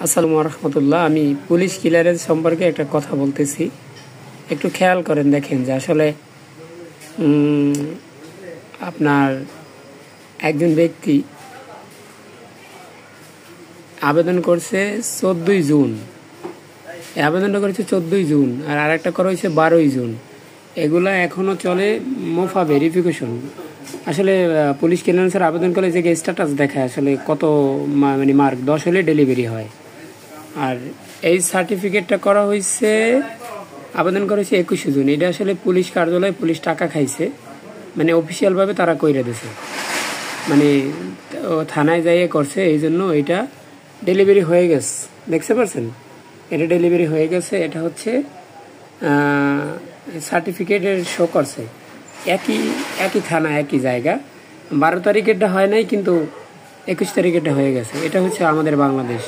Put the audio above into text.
আসসালামু রহমতুল্লাহ। আমি police clearance সম্পর্কে একটা কথা বলতেছি, একটু খেয়াল করেন। দেখেন যে আসলে আপনার একজন ব্যক্তি আবেদন করছে 14ই জুন, এই আবেদনটা করেছে 14ই জুন, আর আরেকটা করা হয়েছে 12ই জুন। এগুলা এখনও চলে মোফা ভেরিফিকেশন। আসলে পুলিশ ক্লিয়ারেন্সের আবেদন করলে যে স্ট্যাটাস দেখায় আসলে কত মানে মার্ক 10 হলে ডেলিভারি হয়। আর এই সার্টিফিকেটটা করা হয়েছে, আবেদন করা হয়েছে 21শে জুন। এটা আসলে পুলিশ কার্যালয়ে পুলিশ টাকা খাইছে, মানে অফিসিয়ালভাবে তারা কইরা দিছে, মানে থানায় যাইয়ে করছে, এই জন্য এটা ডেলিভারি হয়ে গেছে। দেখতে পারছেন, এটা ডেলিভারি হয়ে গেছে। এটা হচ্ছে সার্টিফিকেটের শো করছে, একই থানা একই জায়গা। 12 তারিখেরটা হয় নাই, কিন্তু 21 তারিখেরটা হয়ে গেছে। এটা হচ্ছে আমাদের বাংলাদেশ।